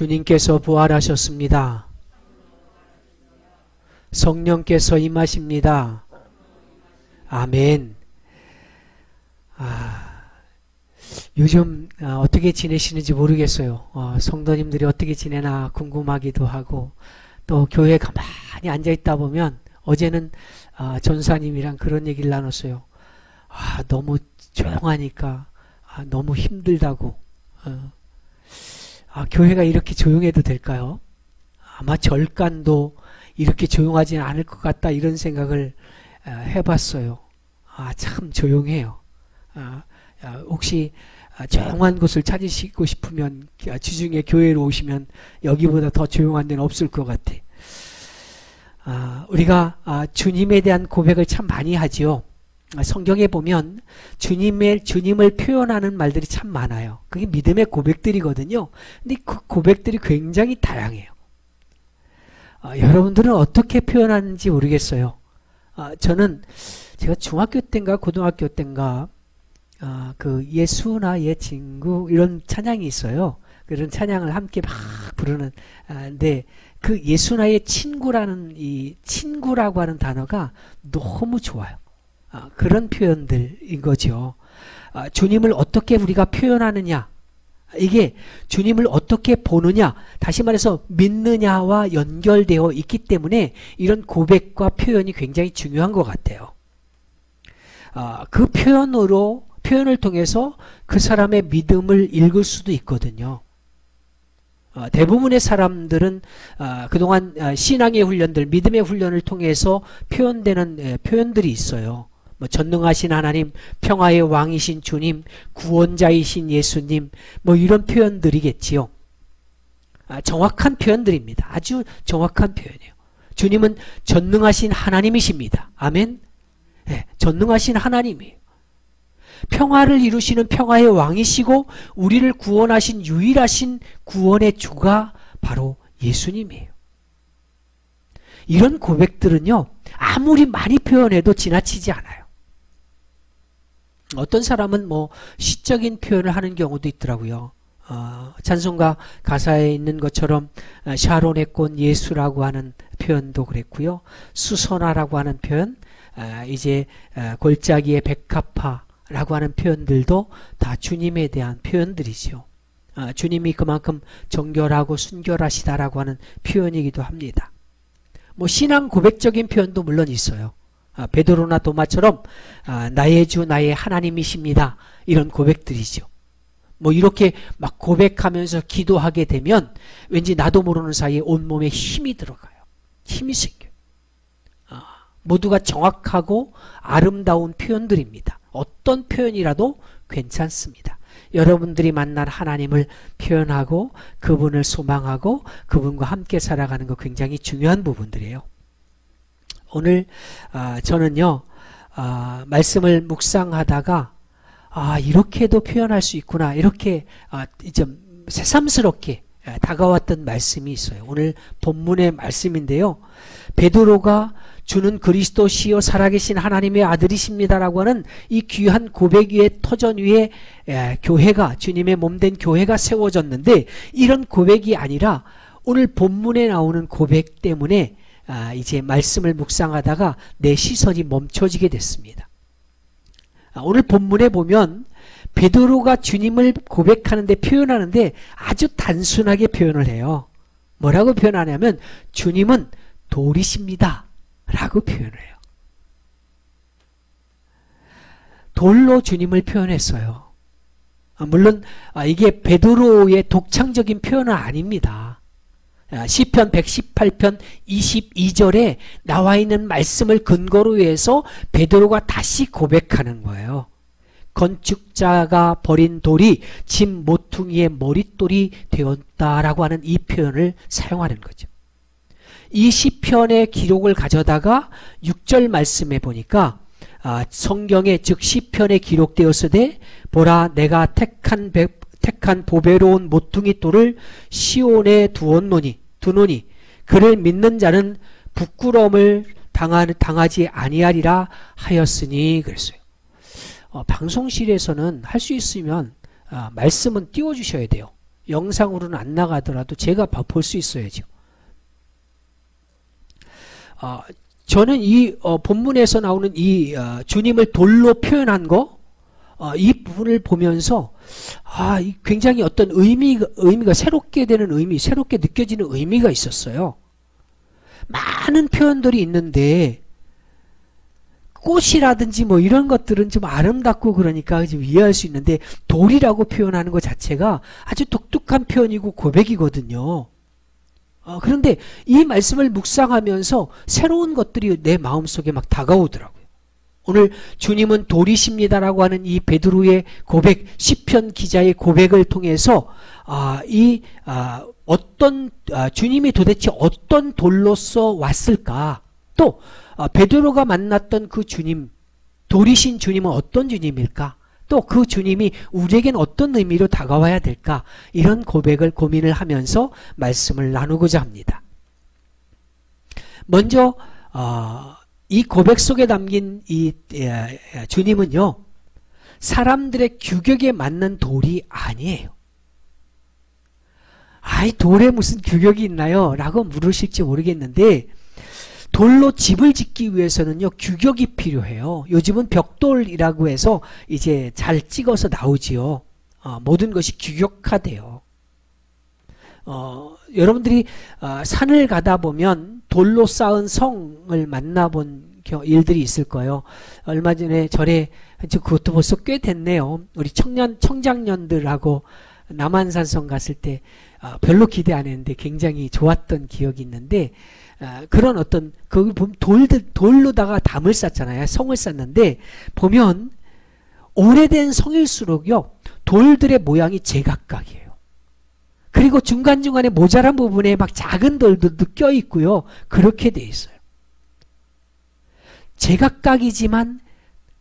주님께서 부활하셨습니다. 성령께서 임하십니다. 아멘. 요즘 어떻게 지내시는지 모르겠어요. 성도님들이 어떻게 지내나 궁금하기도 하고, 또 교회에 가만히 앉아있다 보면, 어제는 전사님이랑 그런 얘기를 나눴어요. 너무 조용하니까 너무 힘들다고. 교회가 이렇게 조용해도 될까요? 아마 절간도 이렇게 조용하지는 않을 것 같다, 이런 생각을 해봤어요. 참 조용해요. 혹시 조용한 곳을 찾으시고 싶으면 주중에 교회로 오시면 여기보다 더 조용한 데는 없을 것 같아. 우리가 주님에 대한 고백을 참 많이 하지요. 성경에 보면 주님을 표현하는 말들이 참 많아요. 그게 믿음의 고백들이거든요. 근데 그 고백들이 굉장히 다양해요. 여러분들은 어떻게 표현하는지 모르겠어요. 저는 제가 중학교 때인가 고등학교 때인가 그 예수나 예 친구 이런 찬양이 있어요. 그런 찬양을 함께 막 부르는 근데 그 예수나의 친구라는 이 친구라고 하는 단어가 너무 좋아요. 그런 표현들인 거죠. 주님을 어떻게 우리가 표현하느냐, 이게 주님을 어떻게 보느냐, 다시 말해서 믿느냐와 연결되어 있기 때문에 이런 고백과 표현이 굉장히 중요한 것 같아요. 그 표현을 통해서 그 사람의 믿음을 읽을 수도 있거든요. 대부분의 사람들은 그동안 신앙의 훈련들, 믿음의 훈련을 통해서 표현되는 표현들이 있어요. 전능하신 하나님, 평화의 왕이신 주님, 구원자이신 예수님, 이런 표현들이겠지요. 정확한 표현들입니다. 아주 정확한 표현이에요. 주님은 전능하신 하나님이십니다. 아멘. 네, 전능하신 하나님이에요. 평화를 이루시는 평화의 왕이시고 우리를 구원하신 유일하신 구원의 주가 바로 예수님이에요. 이런 고백들은요, 아무리 많이 표현해도 지나치지 않아요. 어떤 사람은 시적인 표현을 하는 경우도 있더라고요. 찬송가 가사에 있는 것처럼 샤론의 꽃 예수라고 하는 표현도 그랬고요. 수선화라고 하는 표현, 이제 골짜기의 백합화라고 하는 표현들도 다 주님에 대한 표현들이죠. 주님이 그만큼 정결하고 순결하시다라고 하는 표현이기도 합니다. 신앙 고백적인 표현도 물론 있어요. 베드로나 도마처럼 나의 주 나의 하나님이십니다, 이런 고백들이죠. 이렇게 막 고백하면서 기도하게 되면 왠지 나도 모르는 사이에 온몸에 힘이 들어가요. 힘이 생겨요. 모두가 정확하고 아름다운 표현들입니다. 어떤 표현이라도 괜찮습니다. 여러분들이 만난 하나님을 표현하고 그분을 소망하고 그분과 함께 살아가는 거 굉장히 중요한 부분들이에요. 오늘 저는요, 말씀을 묵상하다가 이렇게도 표현할 수 있구나, 이렇게 좀 새삼스럽게 다가왔던 말씀이 있어요. 오늘 본문의 말씀인데요, 베드로가 주는 그리스도시요 살아계신 하나님의 아들이십니다라고 하는 이 귀한 고백 위에, 터전 위에 교회가, 주님의 몸된 교회가 세워졌는데, 이런 고백이 아니라 오늘 본문에 나오는 고백 때문에 이제 말씀을 묵상하다가 내 시선이 멈춰지게 됐습니다. 오늘 본문에 보면 베드로가 주님을 고백하는데, 표현하는데 아주 단순하게 표현을 해요. 뭐라고 표현하냐면 주님은 돌이십니다 라고 표현을 해요. 돌로 주님을 표현했어요. 물론 이게 베드로의 독창적인 표현은 아닙니다. 시편 118편 22절에 나와 있는 말씀을 근거로 해서 베드로가 다시 고백하는 거예요. 건축자가 버린 돌이 집 모퉁이의 머릿돌이 되었다라고 하는 이 표현을 사용하는 거죠. 이 시편의 기록을 가져다가 6절 말씀에 보니까 성경에, 즉 시편에 기록되었으되 보라 내가 택한 보배로운 모퉁이 돌을 시온에 두노니 그를 믿는 자는 부끄러움을 당하지 아니하리라 하였으니 그랬어요. 방송실에서는 할 수 있으면 말씀은 띄워주셔야 돼요. 영상으로는 안 나가더라도 제가 볼 수 있어야죠. 저는 이 본문에서 나오는 이 주님을 돌로 표현한 거, 이 부분을 보면서 굉장히 어떤 의미가 새롭게 되는 의미, 새롭게 느껴지는 의미가 있었어요. 많은 표현들이 있는데 꽃이라든지 뭐 이런 것들은 좀 아름답고 그러니까 좀 이해할 수 있는데 돌이라고 표현하는 것 자체가 아주 독특한 표현이고 고백이거든요. 그런데 이 말씀을 묵상하면서 새로운 것들이 내 마음속에 막 다가오더라고요. 오늘 주님은 돌이십니다라고 하는 이 베드로의 고백, 시편 기자의 고백을 통해서 주님이 도대체 어떤 돌로서 왔을까? 또 베드로가 만났던 그 주님, 돌이신 주님은 어떤 주님일까? 또 그 주님이 우리에겐 어떤 의미로 다가와야 될까? 이런 고백을 고민을 하면서 말씀을 나누고자 합니다. 먼저 이 고백 속에 담긴 이 주님은요, 사람들의 규격에 맞는 돌이 아니에요. 돌에 무슨 규격이 있나요? 라고 물으실지 모르겠는데 돌로 집을 짓기 위해서는요, 규격이 필요해요. 요즘은 벽돌이라고 해서 이제 잘 찍어서 나오지요. 모든 것이 규격화돼요. 여러분들이 산을 가다 보면 돌로 쌓은 성을 만나본 일들이 있을 거예요. 얼마 전에 절에, 그것도 벌써 꽤 됐네요. 우리 청장년들하고 남한산성 갔을 때 별로 기대 안 했는데 굉장히 좋았던 기억이 있는데, 그런 어떤 거기 보면 돌로다가 담을 쌓잖아요. 성을 쌓는데 보면 오래된 성일수록요, 돌들의 모양이 제각각이에요. 그리고 중간중간에 모자란 부분에 막 작은 돌들도 껴있고요. 그렇게 돼 있어요. 제각각이지만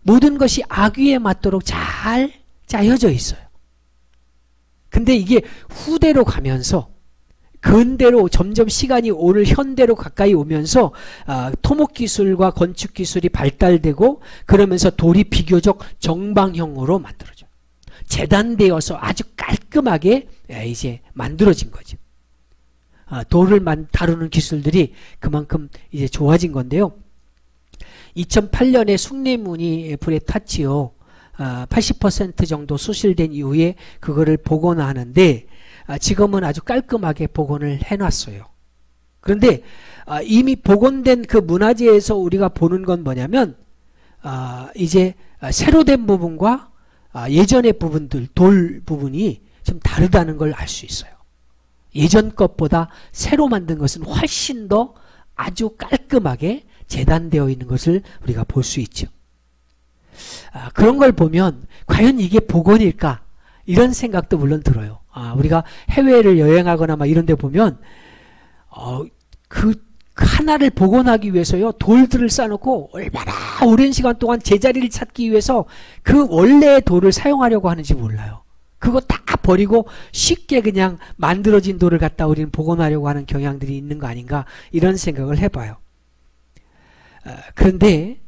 모든 것이 아귀에 맞도록 잘 짜여져 있어요. 근데 이게 후대로 가면서 근대로 점점 시간이 오늘 현대로 가까이 오면서 토목기술과 건축기술이 발달되고 그러면서 돌이 비교적 정방형으로 만들어져요. 재단되어서 아주 깔끔하게 이제 만들어진 거죠. 돌을 다루는 기술들이 그만큼 이제 좋아진 건데요. 2008년에 숭례문이 불에 탔지요. 80% 정도 수실된 이후에 그거를 복원하는데 지금은 아주 깔끔하게 복원을 해놨어요. 그런데 이미 복원된 그 문화재에서 우리가 보는 건 뭐냐면 이제 새로 된 부분과 예전의 부분들, 돌 부분이 좀 다르다는 걸 알 수 있어요. 예전 것보다 새로 만든 것은 훨씬 더 아주 깔끔하게 재단되어 있는 것을 우리가 볼 수 있죠. 그런 걸 보면 과연 이게 복원일까? 이런 생각도 물론 들어요. 우리가 해외를 여행하거나 막 이런 데 보면 그 하나를 복원하기 위해서요, 돌들을 쌓아놓고 얼마나 오랜 시간 동안 제자리를 찾기 위해서 그 원래의 돌을 사용하려고 하는지 몰라요. 그거 다 버리고 쉽게 그냥 만들어진 돌을 갖다 우리는 복원하려고 하는 경향들이 있는 거 아닌가, 이런 생각을 해봐요. 그런데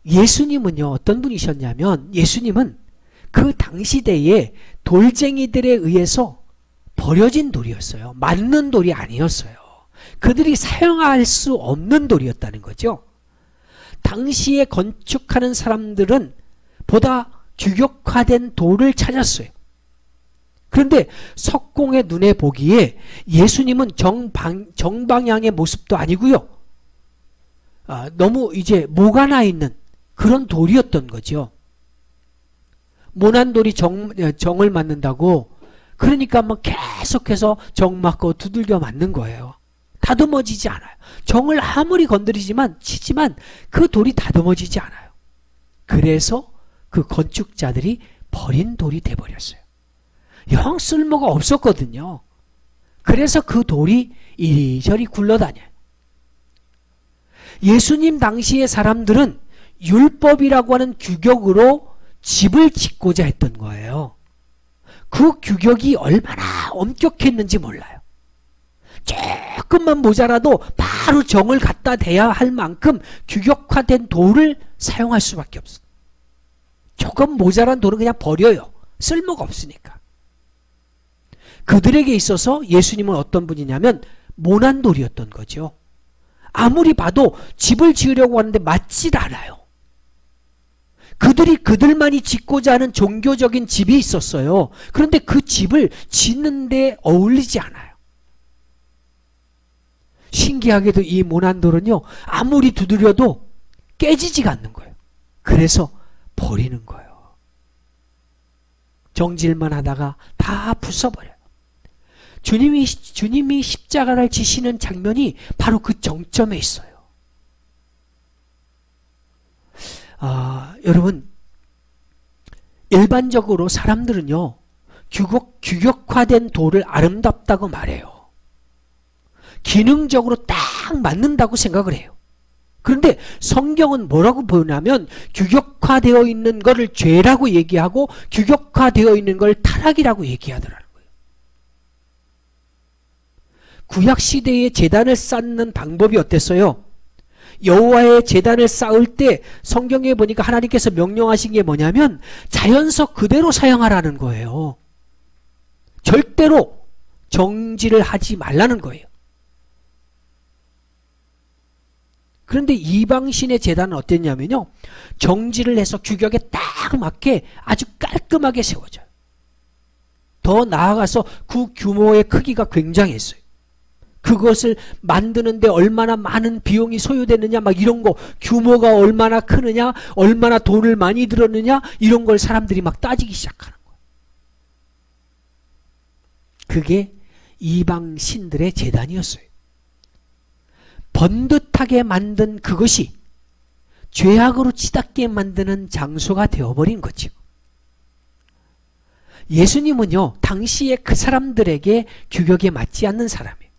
예수님은요, 어떤 분이셨냐면, 예수님은 그 당시대에 돌쟁이들에 의해서 버려진 돌이었어요. 맞는 돌이 아니었어요. 그들이 사용할 수 없는 돌이었다는 거죠. 당시에 건축하는 사람들은 보다 규격화된 돌을 찾았어요. 그런데 석공의 눈에 보기에 예수님은 정방향의 모습도 아니고요, 너무 이제 모가 나 있는 그런 돌이었던 거죠. 모난 돌이 정을 맞는다고, 그러니까 뭐 계속해서 정 맞고 두들겨 맞는 거예요. 다듬어지지 않아요. 정을 아무리 치지만 그 돌이 다듬어지지 않아요. 그래서 그 건축자들이 버린 돌이 돼버렸어요. 영 쓸모가 없었거든요. 그래서 그 돌이 이리저리 굴러다녀요. 예수님 당시의 사람들은 율법이라고 하는 규격으로 집을 짓고자 했던 거예요. 그 규격이 얼마나 엄격했는지 몰라요. 조금만 모자라도 바로 정을 갖다 대야 할 만큼 규격화된 돌을 사용할 수밖에 없어요. 조금 모자란 돌은 그냥 버려요. 쓸모가 없으니까. 그들에게 있어서 예수님은 어떤 분이냐면 모난돌이었던 거죠. 아무리 봐도 집을 지으려고 하는데 맞질 않아요. 그들이 그들만이 짓고자 하는 종교적인 집이 있었어요. 그런데 그 집을 짓는데 어울리지 않아요. 신기하게도 이 모난돌은요, 아무리 두드려도 깨지지가 않는 거예요. 그래서 버리는 거예요. 정질만 하다가 다 부숴버려요. 주님이 십자가를 지시는 장면이 바로 그 정점에 있어요. 여러분, 일반적으로 사람들은요, 규격화된 돌을 아름답다고 말해요. 기능적으로 딱 맞는다고 생각을 해요. 그런데 성경은 뭐라고 보냐면 규격화되어 있는 것을 죄라고 얘기하고 규격화되어 있는 걸 타락이라고 얘기하더라는 거예요. 구약시대의 제단을 쌓는 방법이 어땠어요? 여호와의 제단을 쌓을 때 성경에 보니까 하나님께서 명령하신 게 뭐냐면 자연석 그대로 사용하라는 거예요. 절대로 정지를 하지 말라는 거예요. 그런데 이방신의 제단은 어땠냐면요, 정지를 해서 규격에 딱 맞게 아주 깔끔하게 세워져요. 더 나아가서 그 규모의 크기가 굉장했어요. 그것을 만드는데 얼마나 많은 비용이 소요되느냐, 막 이런 거, 규모가 얼마나 크느냐, 얼마나 돈을 많이 들었느냐, 이런 걸 사람들이 막 따지기 시작하는 거예요. 그게 이방 신들의 제단이었어요. 번듯하게 만든 그것이 죄악으로 치닫게 만드는 장소가 되어버린 거죠. 예수님은요, 당시에 그 사람들에게 규격에 맞지 않는 사람이에요.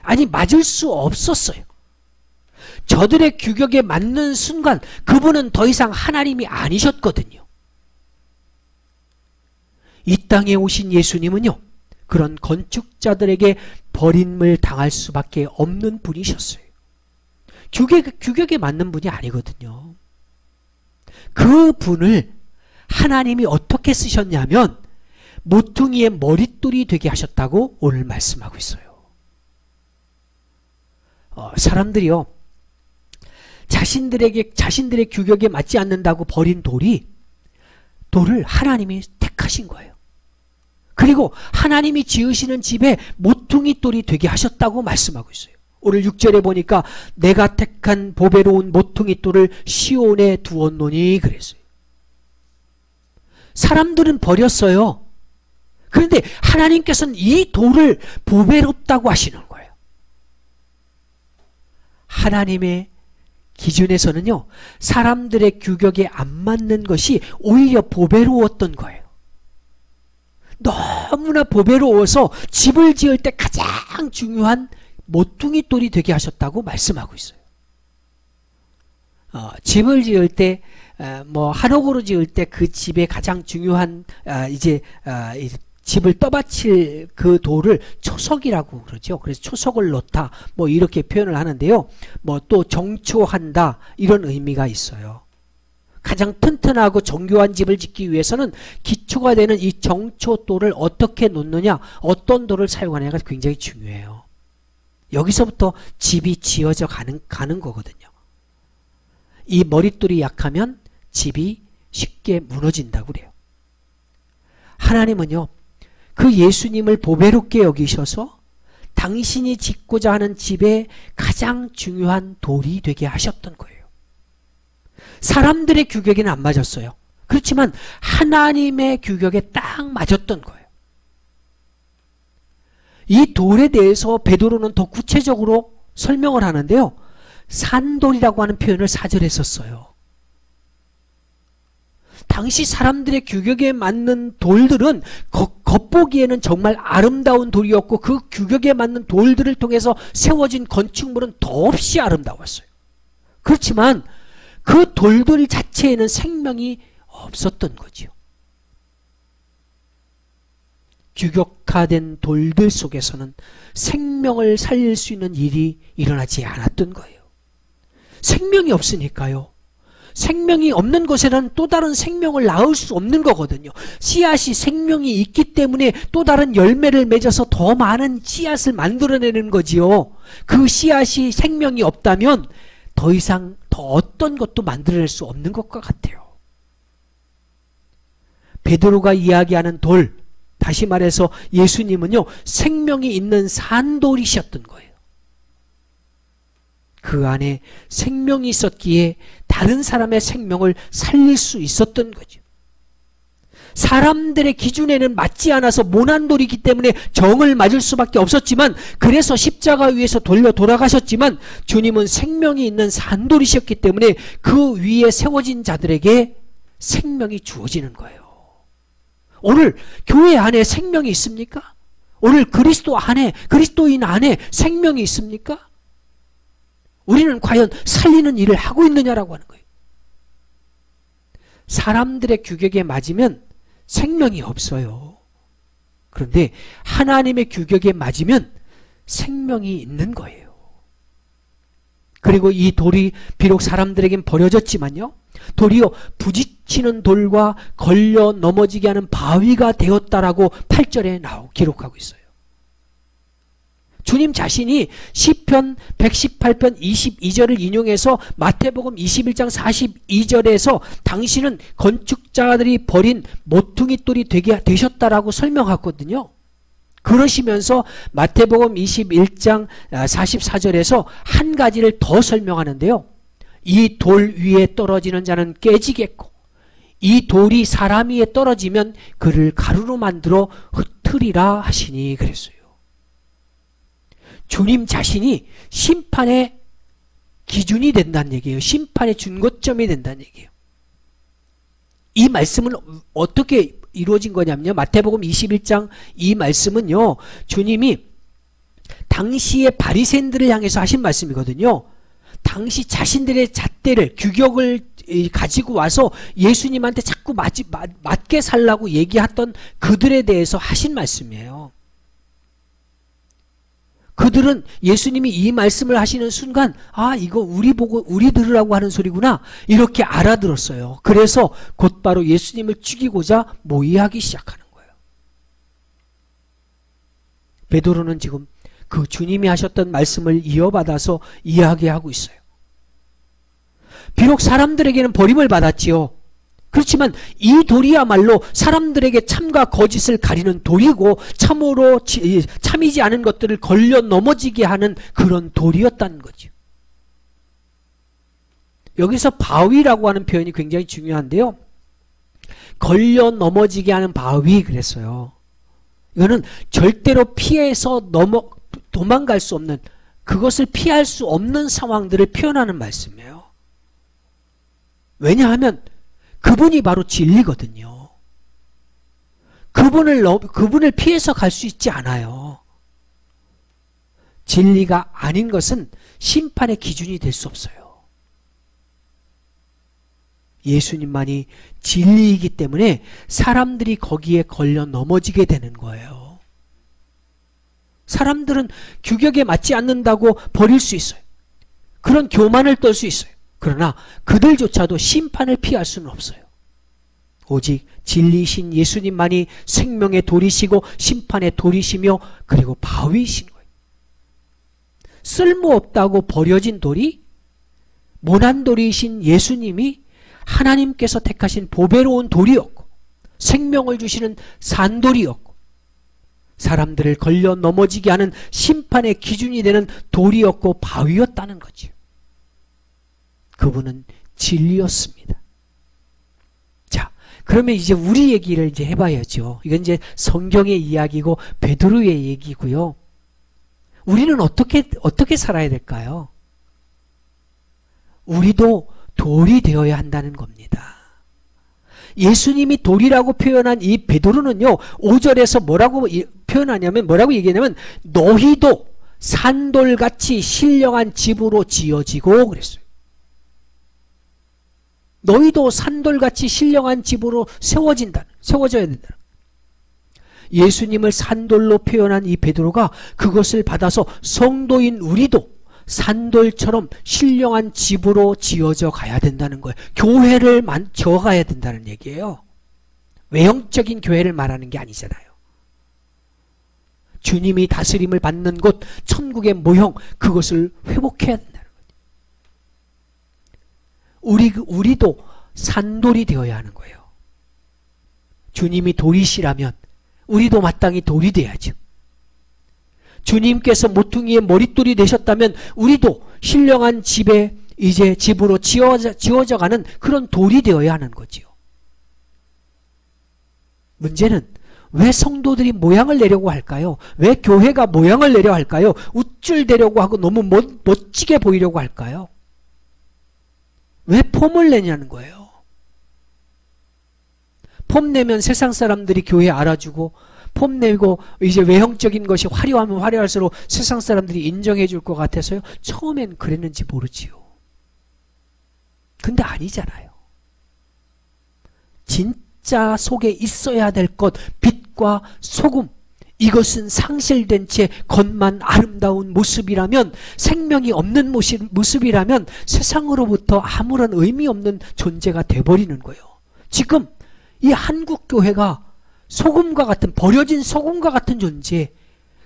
아니, 맞을 수 없었어요. 저들의 규격에 맞는 순간 그분은 더 이상 하나님이 아니셨거든요. 이 땅에 오신 예수님은요, 그런 건축자들에게 버림을 당할 수밖에 없는 분이셨어요. 규격에 맞는 분이 아니거든요. 그 분을 하나님이 어떻게 쓰셨냐면 모퉁이의 머릿돌이 되게 하셨다고 오늘 말씀하고 있어요. 사람들이요, 자신들의 규격에 맞지 않는다고 버린 돌을 하나님이 택하신 거예요. 그리고 하나님이 지으시는 집에 모퉁이 돌이 되게 하셨다고 말씀하고 있어요. 오늘 6절에 보니까 내가 택한 보배로운 모퉁이 돌을 시온에 두었노니 그랬어요. 사람들은 버렸어요. 그런데 하나님께서는 이 돌을 보배롭다고 하시는 거예요. 하나님의 기준에서는요, 사람들의 규격에 안 맞는 것이 오히려 보배로웠던 거예요. 너무나 보배로워서 집을 지을 때 가장 중요한 모퉁이 돌이 되게 하셨다고 말씀하고 있어요. 집을 지을 때, 한옥으로 지을 때 그 집의 가장 중요한, 집을 떠받칠 그 돌을 초석이라고 그러죠. 그래서 초석을 놓다, 이렇게 표현을 하는데요. 또 정초한다, 이런 의미가 있어요. 가장 튼튼하고 정교한 집을 짓기 위해서는 기초가 되는 이 정초돌을 어떻게 놓느냐, 어떤 돌을 사용하느냐가 굉장히 중요해요. 여기서부터 집이 지어져 가는 거거든요. 이 머릿돌이 약하면 집이 쉽게 무너진다고 그래요. 하나님은요, 그 예수님을 보배롭게 여기셔서 당신이 짓고자 하는 집의 가장 중요한 돌이 되게 하셨던 거예요. 사람들의 규격에는 안 맞았어요. 그렇지만 하나님의 규격에 딱 맞았던 거예요. 이 돌에 대해서 베드로는 더 구체적으로 설명을 하는데요, 산돌이라고 하는 표현을 4절에 썼어요. 당시 사람들의 규격에 맞는 돌들은 겉보기에는 정말 아름다운 돌이었고 그 규격에 맞는 돌들을 통해서 세워진 건축물은 더없이 아름다웠어요. 그렇지만 그 돌들 자체에는 생명이 없었던 거죠. 규격화된 돌들 속에서는 생명을 살릴 수 있는 일이 일어나지 않았던 거예요. 생명이 없으니까요. 생명이 없는 곳에는 또 다른 생명을 낳을 수 없는 거거든요. 씨앗이 생명이 있기 때문에 또 다른 열매를 맺어서 더 많은 씨앗을 만들어내는 거지요. 그 씨앗이 생명이 없다면 더 이상 더 어떤 것도 만들어낼 수 없는 것과 같아요. 베드로가 이야기하는 돌, 다시 말해서 예수님은요, 생명이 있는 산돌이셨던 거예요. 그 안에 생명이 있었기에 다른 사람의 생명을 살릴 수 있었던 거죠. 사람들의 기준에는 맞지 않아서 모난돌이기 때문에 정을 맞을 수밖에 없었지만, 그래서 십자가 위에서 돌아가셨지만 주님은 생명이 있는 산돌이셨기 때문에 그 위에 세워진 자들에게 생명이 주어지는 거예요. 오늘 교회 안에 생명이 있습니까? 오늘 그리스도인 안에 생명이 있습니까? 우리는 과연 살리는 일을 하고 있느냐라고 하는 거예요. 사람들의 규격에 맞으면 생명이 없어요. 그런데 하나님의 규격에 맞으면 생명이 있는 거예요. 그리고 이 돌이 비록 사람들에겐 버려졌지만요, 도리어 부딪히는 돌과 걸려 넘어지게 하는 바위가 되었다라고 8절에 기록하고 있어요. 주님 자신이 시편 118편 22절을 인용해서 마태복음 21장 42절에서 당신은 건축자들이 버린 모퉁이돌이 되셨다라고 설명하거든요. 그러시면서 마태복음 21장 44절에서 한 가지를 더 설명하는데요. 이 돌 위에 떨어지는 자는 깨지겠고 이 돌이 사람 위에 떨어지면 그를 가루로 만들어 흩으리라 하시니 그랬어요. 주님 자신이 심판의 기준이 된다는 얘기예요. 심판의 준거점이 된다는 얘기예요. 이 말씀은 어떻게 이루어진 거냐면요, 마태복음 21장 이 말씀은요, 주님이 당시의 바리새인들을 향해서 하신 말씀이거든요. 당시 자신들의 잣대를, 규격을 가지고 와서 예수님한테 자꾸 맞게 살라고 얘기했던 그들에 대해서 하신 말씀이에요. 그들은 예수님이 이 말씀을 하시는 순간, 아, 이거 우리 보고 우리 들으라고 하는 소리구나, 이렇게 알아들었어요. 그래서 곧바로 예수님을 죽이고자 모의하기 시작하는 거예요. 베드로는 지금 그 주님이 하셨던 말씀을 이어받아서 이야기하고 있어요. 비록 사람들에게는 버림을 받았지요. 그렇지만 이 돌이야말로 사람들에게 참과 거짓을 가리는 돌이고 참으로 참이지 않은 것들을 걸려 넘어지게 하는 그런 돌이었다는 거죠. 여기서 바위라고 하는 표현이 굉장히 중요한데요. 걸려 넘어지게 하는 바위 그랬어요. 이거는 절대로 피해서 도망갈 수 없는, 그것을 피할 수 없는 상황들을 표현하는 말씀이에요. 왜냐하면 그분이 바로 진리거든요. 그분을 피해서 갈 수 있지 않아요. 진리가 아닌 것은 심판의 기준이 될 수 없어요. 예수님만이 진리이기 때문에 사람들이 거기에 걸려 넘어지게 되는 거예요. 사람들은 규격에 맞지 않는다고 버릴 수 있어요. 그런 교만을 떨 수 있어요. 그러나 그들조차도 심판을 피할 수는 없어요. 오직 진리이신 예수님만이 생명의 돌이시고 심판의 돌이시며 그리고 바위이신 거예요. 쓸모없다고 버려진 돌이 모난돌이신 예수님이 하나님께서 택하신 보배로운 돌이었고 생명을 주시는 산돌이었고 사람들을 걸려 넘어지게 하는 심판의 기준이 되는 돌이었고 바위였다는 거죠. 그분은 진리였습니다. 자, 그러면 이제 우리 얘기를 이제 해봐야죠. 이건 이제 성경의 이야기고 베드로의 얘기고요. 우리는 어떻게 살아야 될까요? 우리도 돌이 되어야 한다는 겁니다. 예수님이 돌이라고 표현한 이 베드로는요, 5절에서 뭐라고 표현하냐면, 뭐라고 얘기하냐면, 너희도 산돌같이 신령한 집으로 지어지고 그랬어요. 너희도 산돌같이 신령한 집으로 세워져야 된다. 예수님을 산돌로 표현한 이 베드로가 그것을 받아서 성도인 우리도 산돌처럼 신령한 집으로 지어져 가야 된다는 거예요. 교회를 지어가야 된다는 얘기예요. 외형적인 교회를 말하는 게 아니잖아요. 주님이 다스림을 받는 곳, 천국의 모형, 그것을 회복해야 된다는 거예요. 우리도 산돌이 되어야 하는 거예요. 주님이 돌이시라면 우리도 마땅히 돌이 돼야죠. 주님께서 모퉁이의 머릿돌이 되셨다면 우리도 신령한 집에 이제 집으로 지어져 가는 그런 돌이 되어야 하는 거지요. 문제는 왜 성도들이 모양을 내려고 할까요? 왜 교회가 모양을 내려 할까요? 우쭐대려고 하고 너무 멋지게 보이려고 할까요? 왜 폼을 내냐는 거예요. 폼 내면 세상 사람들이 교회 알아주고, 폼 내고 이제 외형적인 것이 화려하면 화려할수록 세상 사람들이 인정해 줄 것 같아서요. 처음엔 그랬는지 모르지요. 근데 아니잖아요. 진짜 속에 있어야 될 것, 빛과 소금, 이것은 상실된 채 겉만 아름다운 모습이라면, 생명이 없는 모습이라면 세상으로부터 아무런 의미 없는 존재가 돼버리는 거예요. 지금 이 한국교회가 소금과 같은, 버려진 소금과 같은 존재,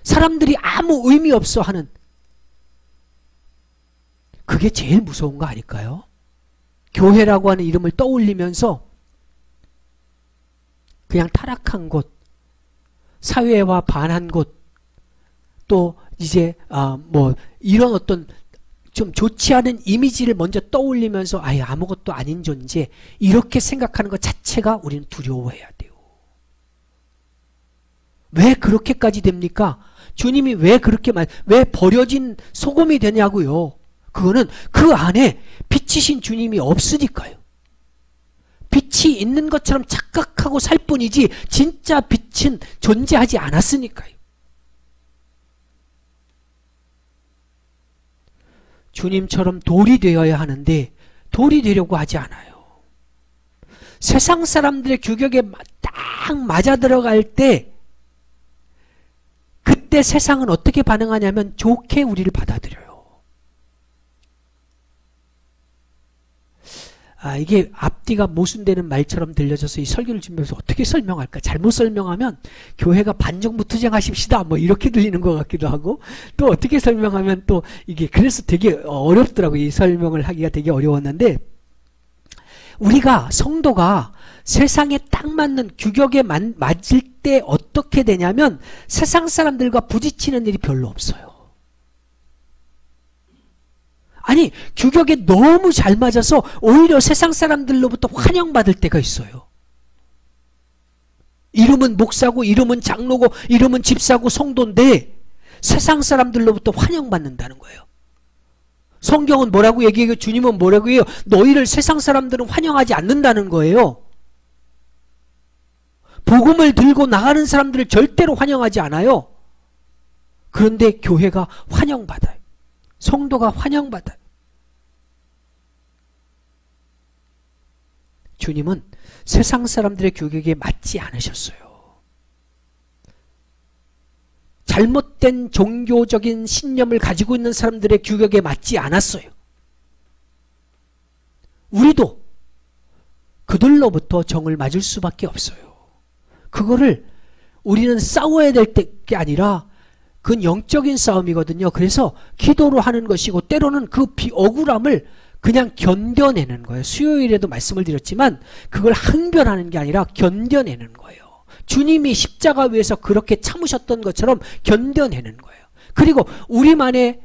사람들이 아무 의미 없어 하는, 그게 제일 무서운 거 아닐까요? 교회라고 하는 이름을 떠올리면서 그냥 타락한 곳, 사회와 반한 곳, 또 이제 이런 어떤 좀 좋지 않은 이미지를 먼저 떠올리면서 아예 아무것도 아닌 존재, 이렇게 생각하는 것 자체가 우리는 두려워해야 돼요. 왜 그렇게까지 됩니까? 주님이 왜 왜 버려진 소금이 되냐고요. 그거는 그 안에 빛이신 주님이 없으니까요. 빛이 있는 것처럼 착각하고 살 뿐이지 진짜 빛은 존재하지 않았으니까요. 주님처럼 돌이 되어야 하는데 돌이 되려고 하지 않아요. 세상 사람들의 규격에 딱 맞아 들어갈 때, 그때 세상은 어떻게 반응하냐면 좋게 우리를 받아들여요. 이게 앞뒤가 모순되는 말처럼 들려져서 이 설교를 준비해서 어떻게 설명할까? 잘못 설명하면 교회가 반정부 투쟁하십시다 이렇게 들리는 것 같기도 하고, 또 어떻게 설명하면 또 이게, 그래서 되게 어렵더라고요. 이 설명을 하기가 되게 어려웠는데, 우리가 성도가 세상에 딱 맞는 규격에 맞을 때 어떻게 되냐면 세상 사람들과 부딪히는 일이 별로 없어요. 아니, 규격에 너무 잘 맞아서 오히려 세상 사람들로부터 환영받을 때가 있어요. 이름은 목사고, 이름은 장로고, 이름은 집사고, 성도인데 세상 사람들로부터 환영받는다는 거예요. 성경은 뭐라고 얘기해요? 주님은 뭐라고 해요? 너희를 세상 사람들은 환영하지 않는다는 거예요. 복음을 들고 나가는 사람들을 절대로 환영하지 않아요. 그런데 교회가 환영받아요. 성도가 환영받아요. 주님은 세상 사람들의 규격에 맞지 않으셨어요. 잘못된 종교적인 신념을 가지고 있는 사람들의 규격에 맞지 않았어요. 우리도 그들로부터 정을 맞을 수밖에 없어요. 그거를 우리는 싸워야 될 게 아니라 그건 영적인 싸움이거든요. 그래서 기도로 하는 것이고, 때로는 그 억울함을 그냥 견뎌내는 거예요. 수요일에도 말씀을 드렸지만 그걸 항변하는 게 아니라 견뎌내는 거예요. 주님이 십자가 위에서 그렇게 참으셨던 것처럼 견뎌내는 거예요. 그리고 우리만의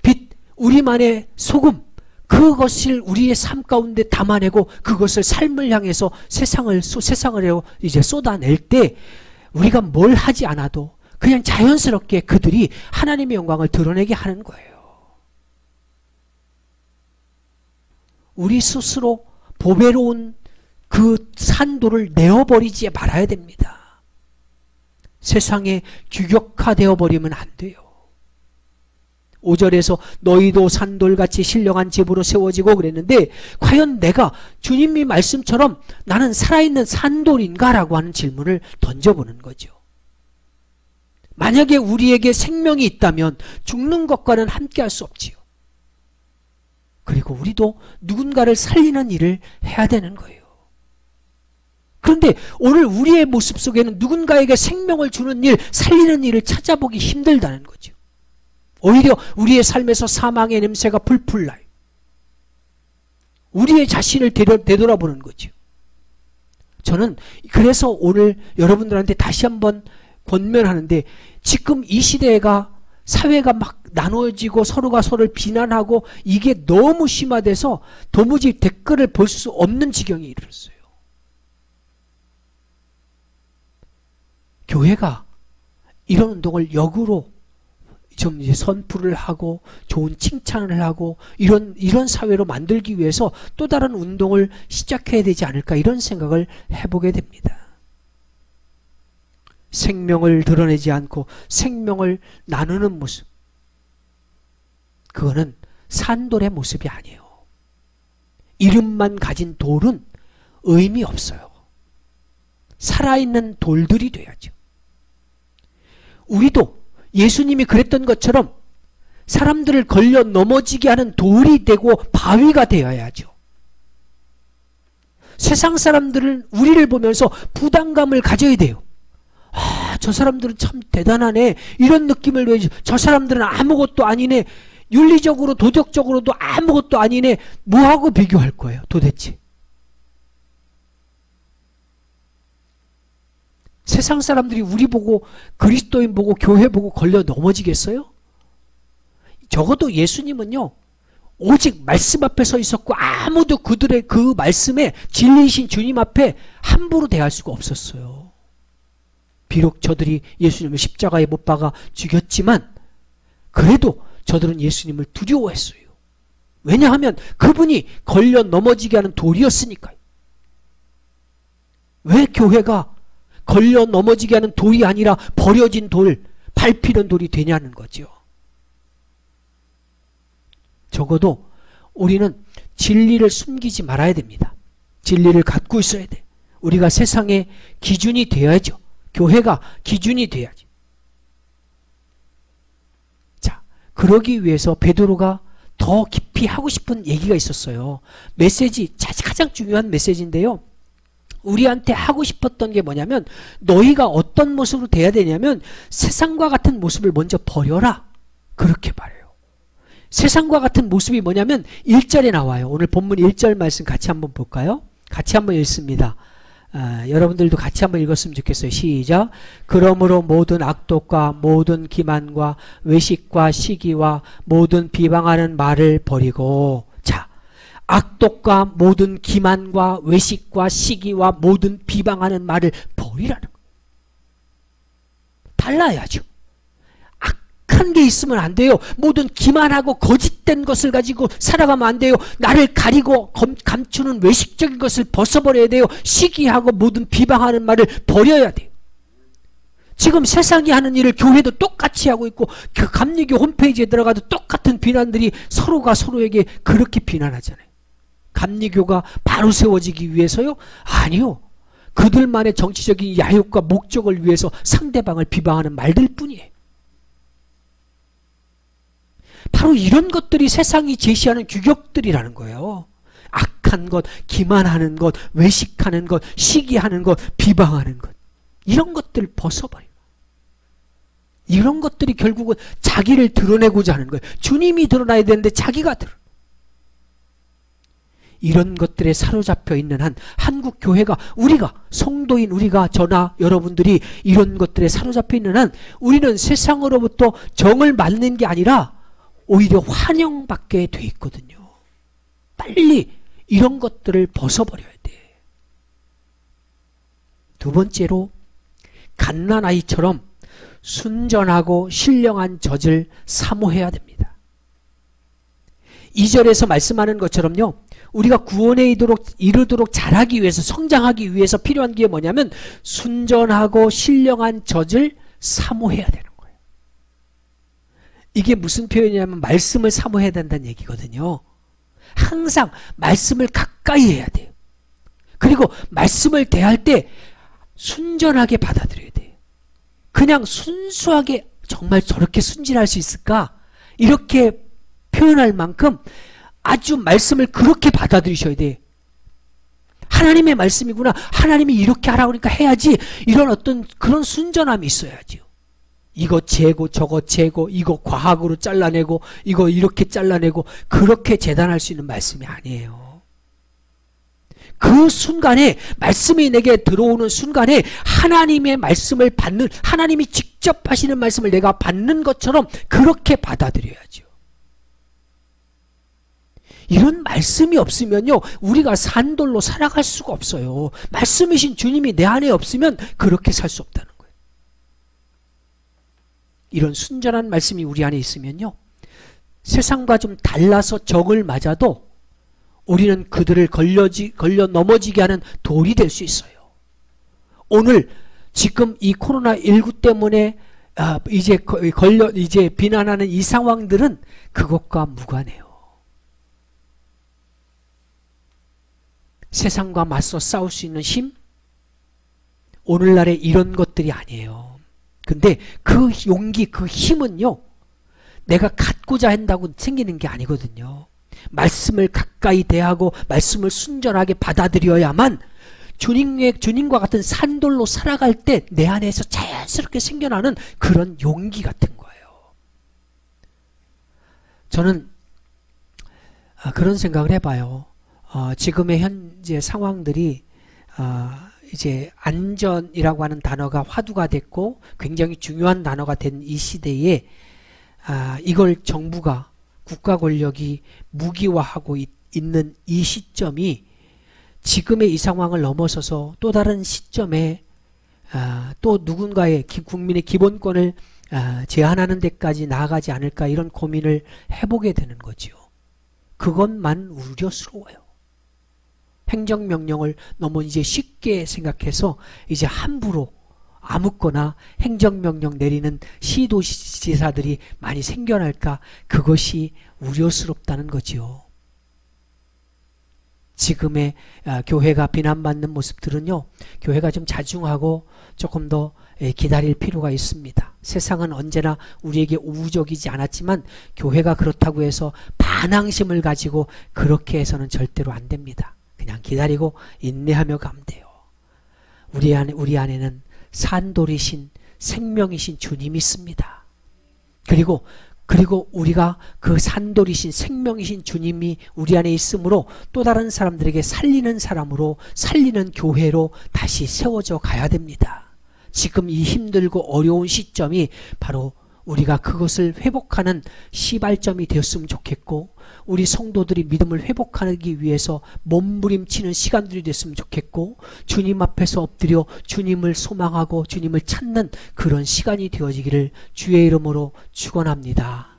빛, 우리만의 소금, 그것을 우리의 삶 가운데 담아내고 그것을 삶을 향해서 세상을 이제 쏟아낼 때 우리가 뭘 하지 않아도 그냥 자연스럽게 그들이 하나님의 영광을 드러내게 하는 거예요. 우리 스스로 보배로운 그 산도를 내어버리지 말아야 됩니다. 세상에 규격화되어 버리면 안 돼요. 5절에서 너희도 산돌같이 신령한 집으로 세워지고 그랬는데, 과연 내가 주님의 말씀처럼 나는 살아있는 산돌인가? 라고 하는 질문을 던져보는 거죠. 만약에 우리에게 생명이 있다면 죽는 것과는 함께 할 수 없지요. 그리고 우리도 누군가를 살리는 일을 해야 되는 거예요. 그런데 오늘 우리의 모습 속에는 누군가에게 생명을 주는 일, 살리는 일을 찾아보기 힘들다는 거죠. 오히려 우리의 삶에서 사망의 냄새가 풀풀 나요. 우리의 자신을 되돌아보는 거죠. 저는 그래서 오늘 여러분들한테 다시 한번 권면하는데, 지금 이 시대가 사회가 막 나누어지고 서로가 서로를 비난하고 이게 너무 심화돼서 도무지 댓글을 볼 수 없는 지경에 이르렀어요. 교회가 이런 운동을 역으로 좀 이제 선포를 하고 좋은 칭찬을 하고 이런 사회로 만들기 위해서 또 다른 운동을 시작해야 되지 않을까, 이런 생각을 해보게 됩니다. 생명을 드러내지 않고 생명을 나누는 모습, 그거는 산돌의 모습이 아니에요. 이름만 가진 돌은 의미 없어요. 살아있는 돌들이 돼야죠. 우리도 예수님이 그랬던 것처럼 사람들을 걸려 넘어지게 하는 돌이 되고 바위가 되어야죠. 세상 사람들은 우리를 보면서 부담감을 가져야 돼요. 아, 저 사람들은 참 대단하네, 이런 느낌을 내죠. 저 사람들은 아무것도 아니네, 윤리적으로 도덕적으로도 아무것도 아니네, 뭐하고 비교할 거예요 도대체? 세상 사람들이 우리 보고, 그리스도인 보고, 교회 보고 걸려 넘어지겠어요? 적어도 예수님은요, 오직 말씀 앞에 서 있었고 아무도 그들의 그 말씀에 진리이신 주님 앞에 함부로 대할 수가 없었어요. 비록 저들이 예수님을 십자가에 못 박아 죽였지만 그래도 저들은 예수님을 두려워했어요. 왜냐하면 그분이 걸려 넘어지게 하는 돌이었으니까요. 왜 교회가 걸려 넘어지게 하는 돌이 아니라 버려진 돌, 밟히는 돌이 되냐는 거죠. 적어도 우리는 진리를 숨기지 말아야 됩니다. 진리를 갖고 있어야 돼. 우리가 세상의 기준이 되어야죠. 교회가 기준이 돼야지. 자, 그러기 위해서 베드로가 더 깊이 하고 싶은 얘기가 있었어요. 메시지, 가장 중요한 메시지인데요. 우리한테 하고 싶었던 게 뭐냐면, 너희가 어떤 모습으로 돼야 되냐면 세상과 같은 모습을 먼저 버려라, 그렇게 말해요. 세상과 같은 모습이 뭐냐면 1절에 나와요. 오늘 본문 1절 말씀 같이 한번 볼까요? 같이 한번 읽습니다. 여러분들도 같이 한번 읽었으면 좋겠어요. 시작. 그러므로 모든 악독과 모든 기만과 외식과 시기와 모든 비방하는 말을 버리고, 자, 악독과 모든 기만과 외식과 시기와 모든 비방하는 말을 버리라는 거예요. 달라야죠. 악한 게 있으면 안 돼요. 모든 기만하고 거짓된 것을 가지고 살아가면 안 돼요. 나를 가리고 감추는 외식적인 것을 벗어버려야 돼요. 시기하고 모든 비방하는 말을 버려야 돼요. 지금 세상이 하는 일을 교회도 똑같이 하고 있고, 그 감리교 홈페이지에 들어가도 똑같은 비난들이 서로가 서로에게 그렇게 비난하잖아요. 감리교가 바로 세워지기 위해서요? 아니요. 그들만의 정치적인 야욕과 목적을 위해서 상대방을 비방하는 말들 뿐이에요. 바로 이런 것들이 세상이 제시하는 규격들이라는 거예요. 악한 것, 기만하는 것, 외식하는 것, 시기하는 것, 비방하는 것, 이런 것들을 벗어버려요. 이런 것들이 결국은 자기를 드러내고자 하는 거예요. 주님이 드러나야 되는데 자기가 이런 것들에 사로잡혀 있는 한 한국 교회가, 우리가 성도인 우리가, 저나 여러분들이 이런 것들에 사로잡혀 있는 한 우리는 세상으로부터 정을 맞는 게 아니라 오히려 환영받게 돼 있거든요. 빨리 이런 것들을 벗어버려야 돼. 두 번째로, 갓난아이처럼 순전하고 신령한 젖을 사모해야 됩니다. 2절에서 말씀하는 것처럼요, 우리가 구원에 이르도록 자라기 위해서, 성장하기 위해서 필요한 게 뭐냐면 순전하고 신령한 젖을 사모해야 되는 거예요. 이게 무슨 표현이냐면 말씀을 사모해야 된다는 얘기거든요. 항상 말씀을 가까이 해야 돼요. 그리고 말씀을 대할 때 순전하게 받아들여야 돼요. 그냥 순수하게, 정말 저렇게 순진할 수 있을까? 이렇게 표현할 만큼 아주 말씀을 그렇게 받아들이셔야 돼. 하나님의 말씀이구나. 하나님이 이렇게 하라고 그러니까 해야지. 이런 어떤 그런 순전함이 있어야죠. 이거 재고 저거 재고 이거 과학으로 잘라내고 이거 이렇게 잘라내고 그렇게 재단할 수 있는 말씀이 아니에요. 그 순간에 말씀이 내게 들어오는 순간에 하나님의 말씀을 받는, 하나님이 직접 하시는 말씀을 내가 받는 것처럼 그렇게 받아들여야죠. 이런 말씀이 없으면요, 우리가 산돌로 살아갈 수가 없어요. 말씀이신 주님이 내 안에 없으면 그렇게 살 수 없다는 거예요. 이런 순전한 말씀이 우리 안에 있으면요, 세상과 좀 달라서 적을 맞아도 우리는 그들을 걸려 넘어지게 하는 돌이 될 수 있어요. 오늘 지금 이 코로나19 때문에 이제 비난하는 이 상황들은 그것과 무관해요. 세상과 맞서 싸울 수 있는 힘? 오늘날의 이런 것들이 아니에요. 근데 그 용기, 그 힘은요, 내가 갖고자 한다고 생기는 게 아니거든요. 말씀을 가까이 대하고 말씀을 순전하게 받아들여야만 주님과 같은 산돌로 살아갈 때 내 안에서 자연스럽게 생겨나는 그런 용기 같은 거예요. 저는 그런 생각을 해봐요. 지금의 현재 상황들이 이제 안전이라고 하는 단어가 화두가 됐고 굉장히 중요한 단어가 된 이 시대에 이걸 정부가, 국가 권력이 무기화하고 있는 이 시점이 지금의 이 상황을 넘어서서 또 다른 시점에 또 누군가의 국민의 기본권을 제한하는 데까지 나아가지 않을까, 이런 고민을 해보게 되는 거죠. 그것만 우려스러워요. 행정명령을 너무 이제 쉽게 생각해서 이제 함부로 아무거나 행정명령 내리는 시도지사들이 많이 생겨날까, 그것이 우려스럽다는 거지요. 지금의 교회가 비난받는 모습들은요, 교회가 좀 자중하고 조금 더 기다릴 필요가 있습니다. 세상은 언제나 우리에게 우호적이지 않았지만 교회가 그렇다고 해서 반항심을 가지고 그렇게 해서는 절대로 안 됩니다. 그냥 기다리고 인내하며 가면 돼요. 우리 안에는 산돌이신 생명이신 주님이 있습니다. 그리고 우리가 그 산돌이신 생명이신 주님이 우리 안에 있으므로 또 다른 사람들에게 살리는 사람으로, 살리는 교회로 다시 세워져 가야 됩니다. 지금 이 힘들고 어려운 시점이 바로 우리가 그것을 회복하는 시발점이 되었으면 좋겠고, 우리 성도들이 믿음을 회복하기 위해서 몸부림치는 시간들이 됐으면 좋겠고, 주님 앞에서 엎드려 주님을 소망하고 주님을 찾는 그런 시간이 되어지기를 주의 이름으로 축원합니다.